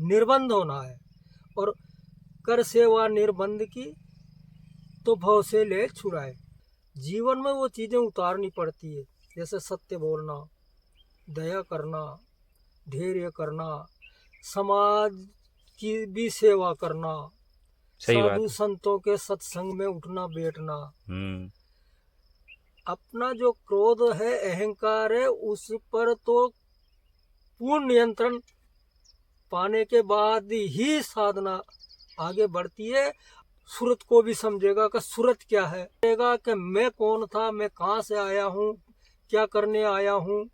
निर्बंध होना है। और कर सेवा निर्बंध की तो भव से ले छुड़ाए। जीवन में वो चीज़ें उतारनी पड़ती है, जैसे सत्य बोलना, दया करना, धैर्य करना, समाज की भी सेवा करना, सही बात साधु है। संतों के सत्संग में उठना बैठना। हम्म। अपना जो क्रोध है, अहंकार है, उस पर तो पूर्ण नियंत्रण पाने के बाद ही साधना आगे बढ़ती है। सूरत को भी समझेगा कि सूरत क्या है, समझेगा कि मैं कौन था, मैं कहाँ से आया हूँ, क्या करने आया हूँ।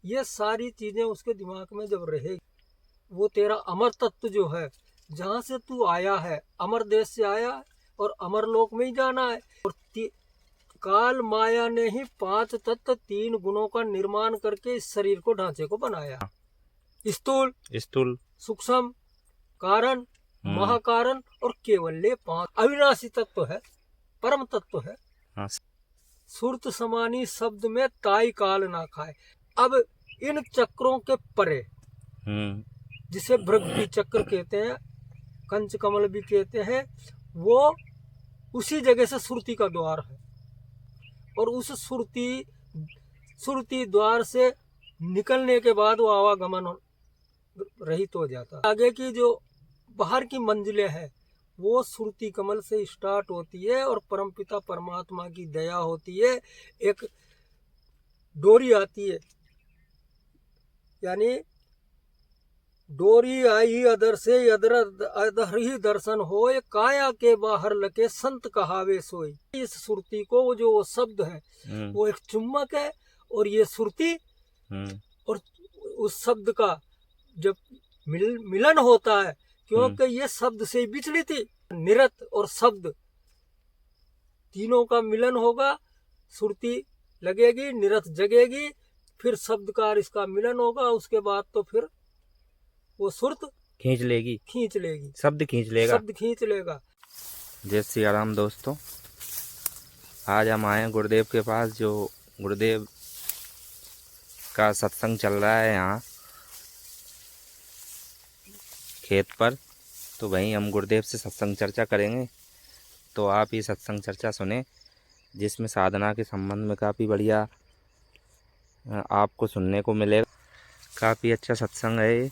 ये सारी चीजें उसके दिमाग में जब रहेगी, वो तेरा अमर तत्व जो है, जहाँ से तू आया है, अमर देश से आया है और अमर लोक में ही जाना है। और काल माया ने ही 5 तत्व 3 गुणों का निर्माण करके इस शरीर को, ढांचे को बनाया। स्थूल, सूक्ष्म, कारण, महाकारण और केवल, ये 5 अविनाशी तत्व है, परम तत्व है। हाँ। सुरत समानी शब्द में ताई काल ना खाए। अब इन चक्रों के परे, जिसे भृगु चक्र कहते हैं, कंच कमल भी कहते हैं, वो उसी जगह से सुरती का द्वार है। और उस सुरती द्वार से निकलने के बाद वो आवागमन रहित हो जाता है। आगे की जो बाहर की मंजिलें हैं, वो सुरती कमल से स्टार्ट होती है और परमपिता परमात्मा की दया होती है। एक डोरी आती है, यानी डोरी आई अदर से अदर ही दर्शन होए, काया के बाहर लगे संत कहावे सोई। इस सुरती को, वो जो शब्द है वो एक चुम्बक है, और ये सुरती, और उस शब्द का जब मिलन होता है, क्योंकि ये शब्द से विचलित थी, निरत और शब्द तीनों का मिलन होगा, सुरती लगेगी, निरत जगेगी, फिर शब्द का इसका मिलन होगा, उसके बाद तो फिर वो सुरत खींच लेगी, शब्द खींच लेगा। जय श्री राम दोस्तों, आज हम आए गुरुदेव के पास, जो गुरुदेव का सत्संग चल रहा है यहाँ खेत पर। तो वहीं हम गुरुदेव से सत्संग चर्चा करेंगे, तो आप ये सत्संग चर्चा सुने, जिसमें साधना के संबंध में काफ़ी बढ़िया आपको सुनने को मिलेगा। काफ़ी अच्छा सत्संग है ये,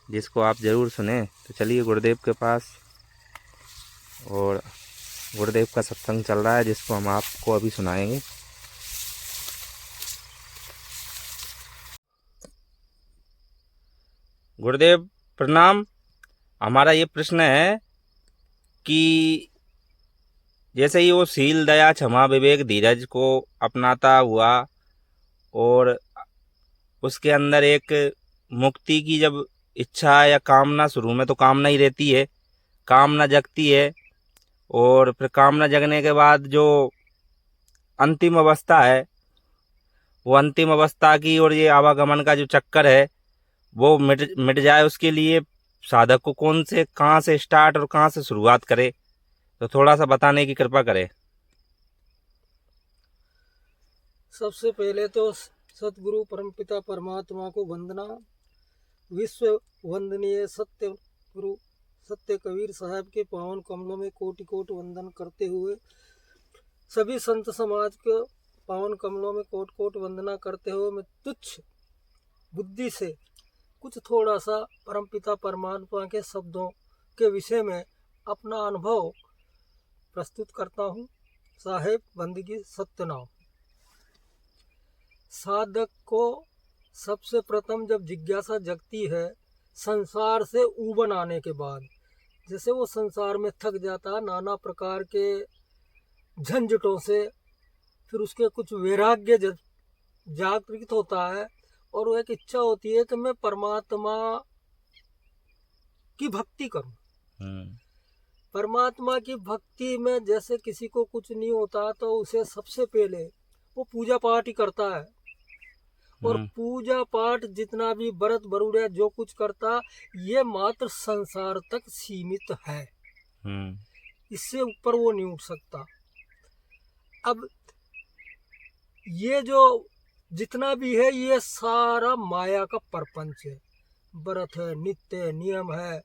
जिसको आप ज़रूर सुने। तो चलिए गुरुदेव के पास, और गुरुदेव का सत्संग चल रहा है, जिसको हम आपको अभी सुनाएंगे। गुरुदेव प्रणाम। हमारा ये प्रश्न है कि जैसे ही वो शील, दया, क्षमा, विवेक, धीरज को अपनाता हुआ, और उसके अंदर एक मुक्ति की जब इच्छा या कामना, शुरू में तो कामना ही रहती है, कामना जगती है, और फिर कामना जगने के बाद जो अंतिम अवस्था है, वो अंतिम अवस्था की और ये आवागमन का जो चक्कर है वो मिट जाए, उसके लिए साधक को कहाँ से स्टार्ट और कहाँ से शुरुआत करे, तो थोड़ा सा बताने की कृपा करें। सबसे पहले तो सतगुरु परमपिता परमात्मा को वंदना। विश्व वंदनीय सत्य गुरु सत्य कबीर साहब के पावन कमलों में कोटि कोटि वंदन करते हुए, सभी संत समाज के पावन कमलों में कोटि कोटि वंदना करते हुए, मैं तुच्छ बुद्धि से कुछ थोड़ा सा परमपिता परमात्मा के शब्दों के विषय में अपना अनुभव प्रस्तुत करता हूँ। साहेब बंदगी सत्यनाम। साधक को सबसे प्रथम जब जिज्ञासा जगती है संसार से ऊबन आने के बाद, जैसे वो संसार में थक जाता है नाना प्रकार के झंझटों से, फिर उसके कुछ वैराग्य जागृत होता है, और वो एक इच्छा होती है कि मैं परमात्मा की भक्ति करूं। परमात्मा की भक्ति में जैसे किसी को कुछ नहीं होता, तो उसे सबसे पहले वो पूजा पाठ ही करता है, और पूजा पाठ जितना भी व्रत वरुड़ जो कुछ करता, ये मात्र संसार तक सीमित है, इससे ऊपर वो नहीं उठ सकता। अब ये जो जितना भी है, ये सारा माया का प्रपंच है, व्रत है, नित्य है, नियम है,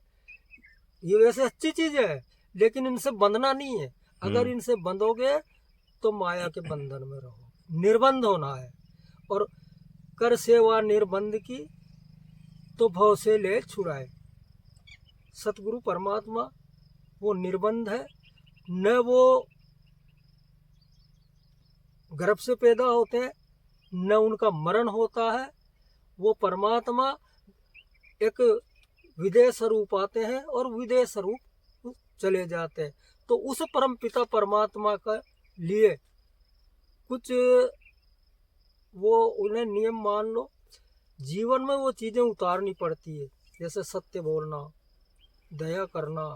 ये वैसे अच्छी चीज है, लेकिन इनसे बंधना नहीं है। अगर इनसे बंधोगे तो माया के बंधन में रहो, निर्बंध होना है। और कर सेवा निर्बंध की तो भव से ले छुड़ाए। सतगुरु परमात्मा वो निर्बंध है, न वो गर्भ से पैदा होते हैं, न उनका मरण होता है। वो परमात्मा एक विदेह स्वरूप आते हैं और विदेह स्वरूप चले जाते हैं। तो उस परम पिता परमात्मा का लिए कुछ वो उन्हें नियम मान लो, जीवन में वो चीज़ें उतारनी पड़ती है, जैसे सत्य बोलना, दया करना,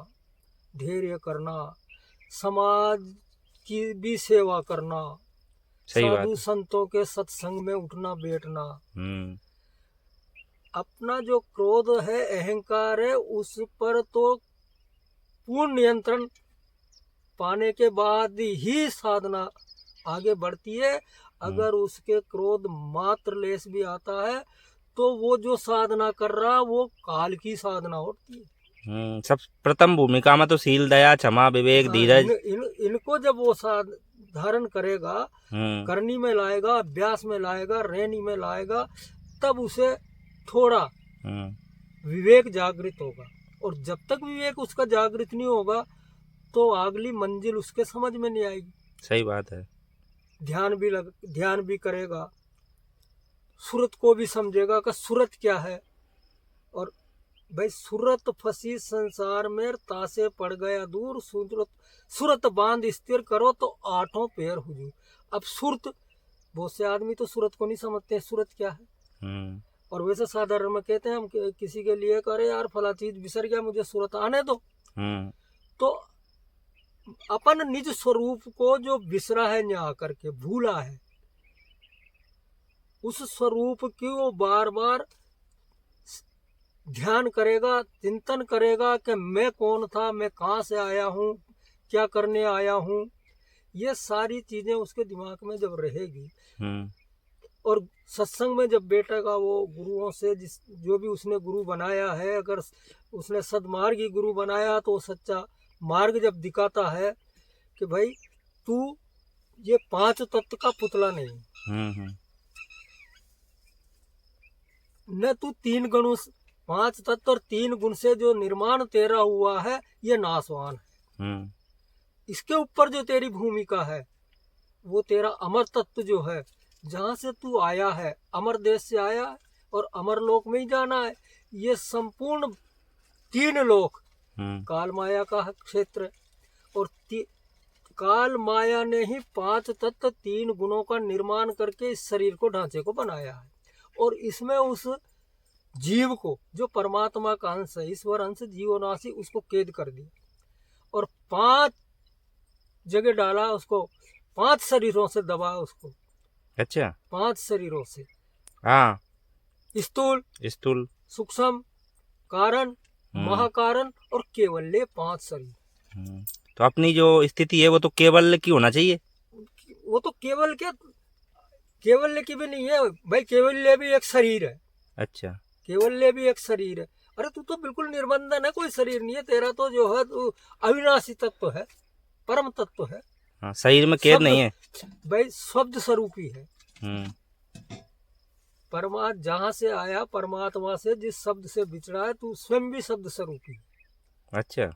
धैर्य करना, समाज की भी सेवा करना, सही बात साधु है। संतों के सत्संग में उठना बैठना। हम्म। अपना जो क्रोध है, अहंकार है, उस पर तो पूर्ण नियंत्रण पाने के बाद ही साधना आगे बढ़ती है। अगर उसके क्रोध मात्र लेस भी आता है तो वो जो साधना कर रहा वो काल की साधना होती है। सब प्रथम भूमिका में तो शील, दया, क्षमा, विवेक, धीरज। इनको जब वो धारण करेगा, करनी में लाएगा, अभ्यास में लाएगा, रहनी में लाएगा, तब उसे थोड़ा विवेक जागृत होगा। और जब तक विवेक उसका जागृत नहीं होगा तो अगली मंजिल उसके समझ में नहीं आएगी। सही बात है। ध्यान भी करेगा, सूरत को भी समझेगा कि सूरत क्या है। और भाई सूरत फंसी संसार में, तासे पड़ गया दूर, सूरत बांध स्थिर करो तो आठों पैर हुजूर। अब सूरत, बहुत से आदमी तो सूरत को नहीं समझते हैं सूरत क्या है। और वैसे साधारण में कहते हैं हम किसी के लिए करे यार फला चीज बिसर गया, मुझे सूरत आने दो। तो अपन निज स्वरूप को जो बिसरा है, यहाँ करके भूला है, उस स्वरूप की वो बार बार ध्यान करेगा, चिंतन करेगा कि मैं कौन था, मैं कहाँ से आया हूँ, क्या करने आया हूँ। ये सारी चीजें उसके दिमाग में जब रहेगी और सत्संग में जब बैठेगा वो गुरुओं से, जो भी उसने गुरु बनाया है, अगर उसने सदमार्गी गुरु बनाया तो सच्चा मार्ग जब दिखाता है कि भाई तू ये 5 तत्व का पुतला नहीं, न तू 3 गुण, 5 तत्व और 3 गुण से जो निर्माण तेरा हुआ है ये नाशवान है। इसके ऊपर जो तेरी भूमिका है वो तेरा अमर तत्व जो है, जहाँ से तू आया है, अमर देश से आया है और अमर लोक में ही जाना है। ये संपूर्ण 3 लोक काल माया का क्षेत्र है। और काल माया ने ही 5 तत्व 3 गुणों का निर्माण करके इस शरीर को, ढांचे को बनाया है। और इसमें उस जीव को, जो परमात्मा का अंश है, ईश्वर अंश, जीवनाशी, उसको कैद कर दिया और 5 जगह डाला उसको, 5 शरीरों से दबाया उसको। अच्छा, 5 शरीरों से, हाँ, स्थूल, सूक्ष्म, कारण, महाकारण और केवल्य, 5 शरीर। तो अपनी जो स्थिति है वो तो केवल की होना चाहिए। वो तो केवल के, केवल्य की भी नहीं है भाई, केवल्य भी एक शरीर है। अच्छा, केवल्य भी एक शरीर है। अरे तू तो बिल्कुल निर्बंधन है, कोई शरीर नहीं है तेरा, तो जो है तू अविनाशी तत्व है, परम तत्व है। हाँ, शरीर में कैद नहीं है भाई, शब्द स्वरूपी है। परमात्मा जहाँ से आया, परमात्मा से जिस शब्द से बिछड़ा है, तू स्वयं भी शब्द स्वरूपी है। अच्छा,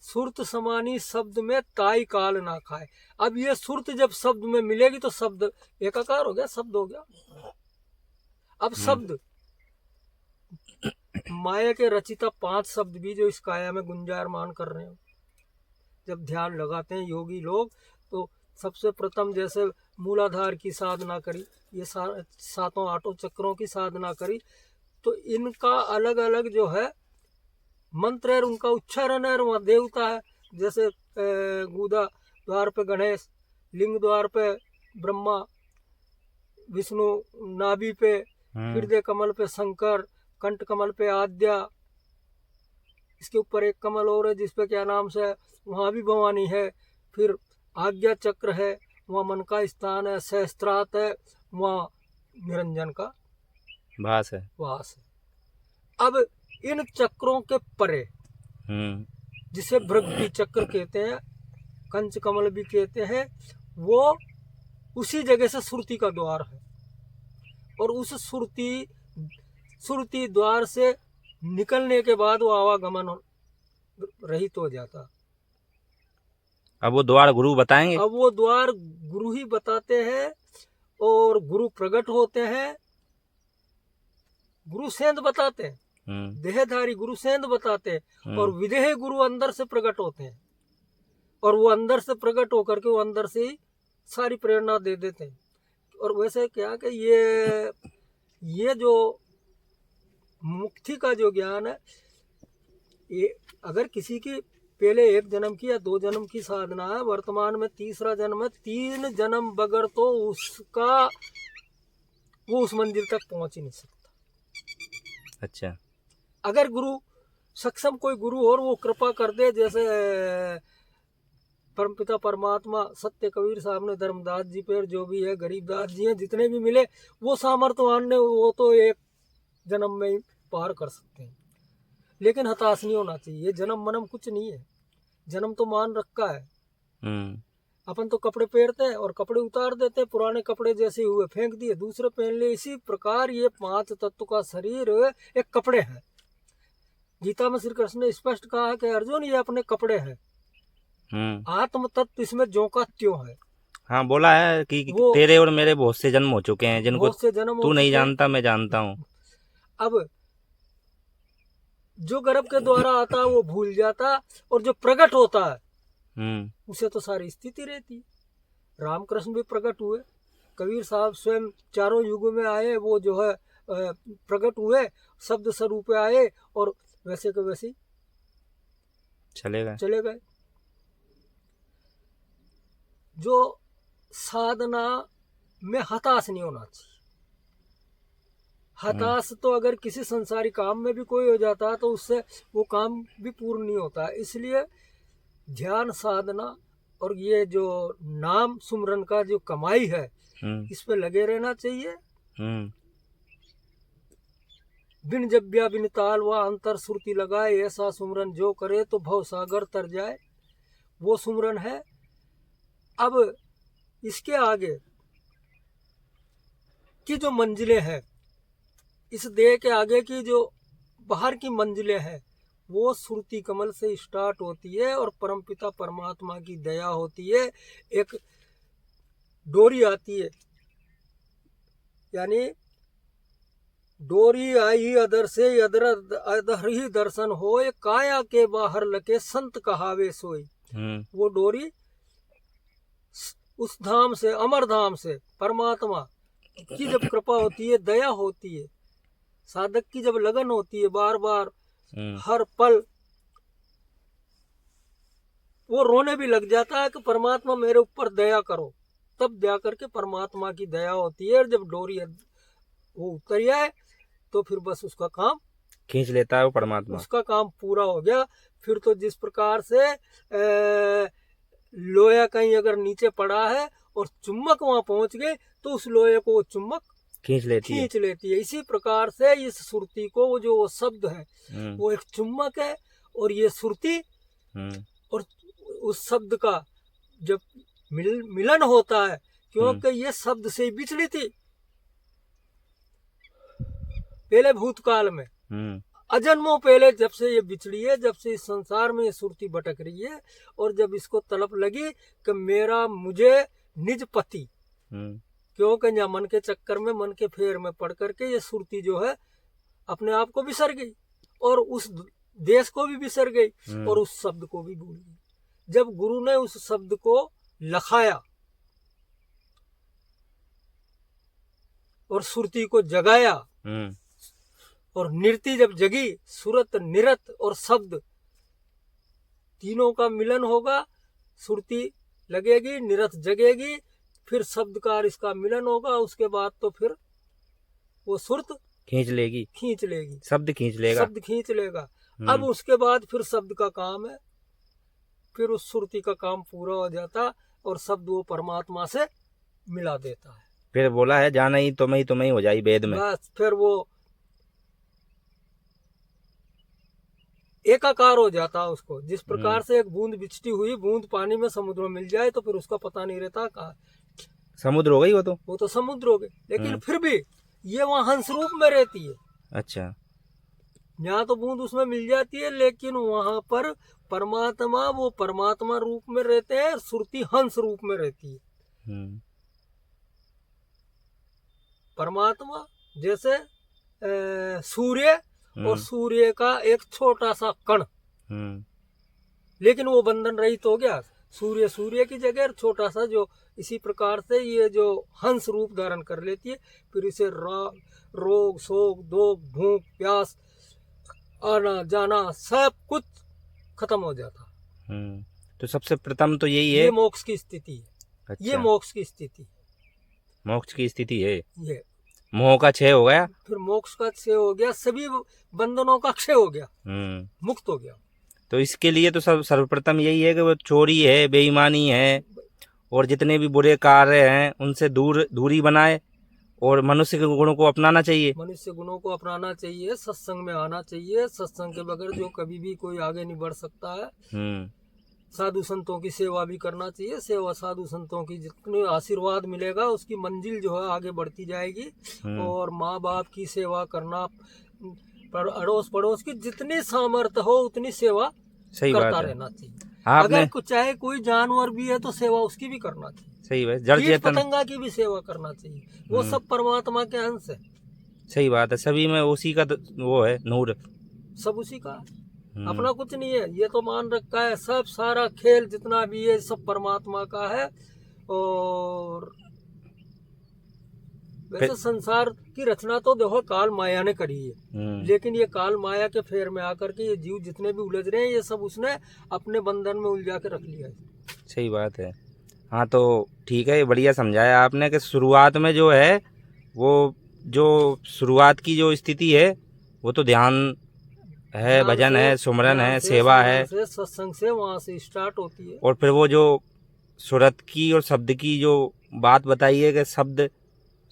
सुरत समानी शब्द में ताई काल ना खाए। अब ये सुरत जब शब्द में मिलेगी तो शब्द एकाकार हो गया, शब्द हो गया। अब शब्द माया के रचिता 5 शब्द भी जो इस काया में गुंजायमान कर रहे हो, जब ध्यान लगाते हैं योगी लोग, तो सबसे प्रथम जैसे मूलाधार की साधना करी, ये 7 8 चक्रों की साधना करी, तो इनका अलग अलग जो है मंत्र है, उनका उच्चारण है। वहाँ देवता है, जैसे गुदा द्वार पे गणेश, लिंग द्वार पे ब्रह्मा, विष्णु नाभि पे, हृदय कमल पे शंकर, कंठ कमल पे आद्या, इसके ऊपर एक कमल और है जिसपे क्या नाम से, वहाँ भी भवानी है। फिर आज्ञा चक्र है, वहाँ मन का स्थान है। सहस्त्रात है, वहाँ निरंजन का वास है। अब इन चक्रों के परे, जिसे भृगु चक्र कहते हैं, कंच कमल भी कहते हैं, वो उसी जगह से सुरती का द्वार है। और उस सुरती द्वार से निकलने के बाद वो आवागमन रहित हो जाता। अब वो द्वार गुरु बताएंगे? अब वो द्वार गुरु ही बताते हैं, और गुरु प्रकट होते हैं, गुरु सेंध बताते हैं, देहधारी गुरु सेंध बताते हैं, और विदेह गुरु अंदर से प्रकट होते हैं, और वो अंदर से प्रकट होकर के वो अंदर से ही सारी प्रेरणा दे देते हैं। और वैसे क्या कि ये जो मुक्ति का जो ज्ञान है, ये अगर किसी की पहले 1 जन्म की या 2 जन्म की साधना है, वर्तमान में 3रा जन्म है, 3 जन्म बगैर तो वो उस मंजिल तक पहुंच ही नहीं सकता। अच्छा, अगर गुरु सक्षम कोई गुरु और वो कृपा कर दे, जैसे परमपिता परमात्मा सत्य कबीर साहब ने धर्मदास जी पर, जो भी है गरीबदास जी हैं, जितने भी मिले, वो सामर्थ्यवान ने वो तो 1 जन्म में ही पार कर सकते हैं। लेकिन हताश नहीं होना चाहिए। जन्म मनम कुछ नहीं है, जन्म तो मान रखा है। अपन तो कपड़े पहनते हैं और कपड़े उतार देते हैं, पुराने कपड़े जैसे हुए फेंक दिए, दूसरे पहन लिए। इसी प्रकार ये 5 तत्व का शरीर एक कपड़े है। गीता में श्री कृष्ण ने स्पष्ट कहा है कि अर्जुन ये अपने कपड़े हैं, आत्म तत्व इसमें ज्यों का त्यों है। हाँ, बोला है कि तेरे और मेरे बहुत से जन्म हो चुके हैं, जिनको तू नहीं जानता, मैं जानता हूँ। अब जो गर्भ के द्वारा आता है वो भूल जाता, और जो प्रकट होता है उसे तो सारी स्थिति रहती। रामकृष्ण भी प्रकट हुए, कबीर साहब स्वयं 4 युगों में आए, वो जो है प्रकट हुए, शब्द स्वरूप आए, और वैसे के वैसे चले गए। जो साधना में हताश नहीं होना चाहिए। हताश तो अगर किसी संसारी काम में भी कोई हो जाता है तो उससे वो काम भी पूर्ण नहीं होता। इसलिए ध्यान साधना और ये जो नाम सुमरन का जो कमाई है, इस पे लगे रहना चाहिए। बिन जब्या बिन ताल व अंतर सुरती लगाए, ऐसा सुमरन जो करे तो भव सागर तर जाए, वो सुमरन है। अब इसके आगे की जो मंजिलें हैं, इस देह के आगे की जो बाहर की मंजिलें हैं, वो सुरती कमल से स्टार्ट होती है और परमपिता परमात्मा की दया होती है। एक डोरी आती है, यानी डोरी आई अदर से अदर ही दर्शन होए, काया के बाहर लगे संत कहावे सोई। वो डोरी उस धाम से, अमर धाम से परमात्मा की जब कृपा होती है, दया होती है, साधक की जब लगन होती है, बार बार हर पल वो रोने भी लग जाता है कि परमात्मा मेरे ऊपर दया करो, तब दया करके परमात्मा की दया होती है। और जब डोरी वो उतर जाए तो फिर बस उसका काम खींच लेता है वो परमात्मा, उसका काम पूरा हो गया। फिर तो जिस प्रकार से लोया कहीं अगर नीचे पड़ा है और चुम्बक वहां पहुंच गए तो उस लोहे को वो चुम्बक खींच लेती है। इसी प्रकार से इस सुरती को वो जो शब्द है वो एक चुम्बक है, और ये सुरती और उस शब्द का जब मिलन होता है, क्योंकि ये शब्द से बिछड़ी थी पहले भूतकाल में, अजन्मों पहले जब से ये बिछड़ी है, जब से इस संसार में ये सुरती भटक रही है, और जब इसको तलब लगी कि मेरा मुझे निज पति, क्योंकि यहाँ मन के चक्कर में, मन के फेर में पड़ करके ये सुरती जो है अपने आप को बिसर गई, और उस देश को भी बिसर गई, और उस शब्द को भी भूल गई। जब गुरु ने उस शब्द को लखाया और सुरती को जगाया, और नृत्य जब जगी, सुरत निरत और शब्द तीनों का मिलन होगा, सुरती लगेगी, निरत जगेगी, फिर शब्द का और इसका मिलन होगा, उसके बाद तो फिर वो सुरत खींच लेगी, शब्द खींच लेगा। अब उसके बाद फिर शब्द का काम है, फिर उस सुरती का काम पूरा हो जाता, और शब्द वो परमात्मा से मिला देता है। फिर बोला है जाना ही तुम्हें हो जाए वेद में, बस फिर वो एकाकार हो जाता है उसको। जिस प्रकार से एक बूंद बिछती हुई बूंद पानी में समुद्र में मिल जाए तो फिर उसका पता नहीं रहता कहाँ। समुद्र हो गई वो तो समुद्र हो गए, लेकिन फिर भी ये वहाँ हंस रूप में रहती है। अच्छा। यहाँ तो बूंद उसमें मिल जाती है, लेकिन वहां पर परमात्मा वो परमात्मा रूप में रहते हैं, सुरती हंस रूप में रहती है। परमात्मा जैसे सूर्य और सूर्य का एक छोटा सा कण, लेकिन वो बंधन रहित हो गया। सूर्य सूर्य की जगह छोटा सा, जो इसी प्रकार से ये जो हंस रूप धारण कर लेती है, फिर इसे रोग शोक दुख भूख प्यास आना जाना सब कुछ खत्म हो जाता। तो सबसे प्रथम तो यही है, ये मोक्ष की स्थिति है। अच्छा, ये मोक्ष की स्थिति, मोक्ष की स्थिति है। ये मोह का क्षय हो गया, फिर मोक्ष का क्षय हो गया, सभी बंधनों का क्षय हो गया, मुक्त हो गया। तो इसके लिए तो सर्वप्रथम यही है कि वो चोरी है, बेईमानी है और जितने भी बुरे कार्य हैं उनसे दूरी बनाए और मनुष्य के गुणों को अपनाना चाहिए। मनुष्य गुणों को अपनाना चाहिए, सत्संग में आना चाहिए। सत्संग के बगैर जो कभी भी कोई आगे नहीं बढ़ सकता है। साधु संतों की सेवा भी करना चाहिए। सेवा साधु संतों की जितने आशीर्वाद मिलेगा उसकी मंजिल जो है आगे बढ़ती जाएगी। और माँ बाप की सेवा करना, अड़ोस पड़ोस की जितनी सामर्थ्य हो उतनी सेवा करता रहना चाहिए। अगर चाहे कोई जानवर भी है तो सेवा उसकी भी करना चाहिए। सही बात, जड़ चेतन पतंगा की भी सेवा करना चाहिए, वो सब परमात्मा के अंश है। सही बात है, सभी में उसी का वो है नूर, सब उसी का, अपना कुछ नहीं है। ये तो मान रखा है सब, सारा खेल जितना भी है सब परमात्मा का है। और वैसे संसार की रचना तो देखो काल माया ने करी है, लेकिन ये काल माया के फेर में आकर के ये जीव जितने भी उलझ रहे हैं ये सब उसने अपने बंधन में उलझा के रख लिया है। सही बात है। हाँ तो ठीक है, बढ़िया समझाया आपने कि शुरुआत में जो है वो जो शुरुआत की जो स्थिति है वो तो ध्यान है, भजन है, सुमरन है, सेवा है, सत्संग से वहाँ से स्टार्ट होती है। और फिर वो जो सुरत की और शब्द की जो बात बताई है कि शब्द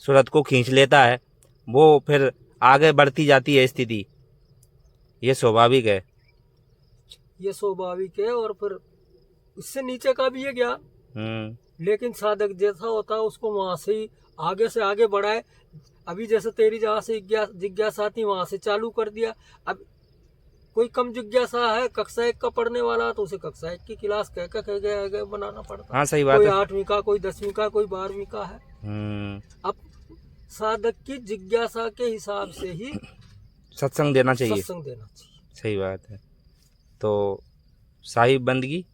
सुरत को खींच लेता है, वो फिर आगे बढ़ती जाती है स्थिति, ये स्वाभाविक है। ये स्वाभाविक है। और फिर इससे नीचे का भी है ज्ञान, लेकिन साधक जैसा होता है उसको वहां से ही आगे से आगे बढ़ाए। अभी जैसे तेरी जहाँ से जिज्ञासा थी वहां से चालू कर दिया। अब कोई कम जिज्ञासा है, कक्षा 1 का पढ़ने वाला, तो उसे कक्षा 1 की क्लास कह बनाना पड़ता। हाँ सही बात कोई है। 8वीं का, कोई 10वीं का, कोई 12वीं का है। अब साधक की जिज्ञासा के हिसाब से ही सत्संग देना चाहिए। सत्संग देना चाहिए। सही बात है। तो साहिब बंदगी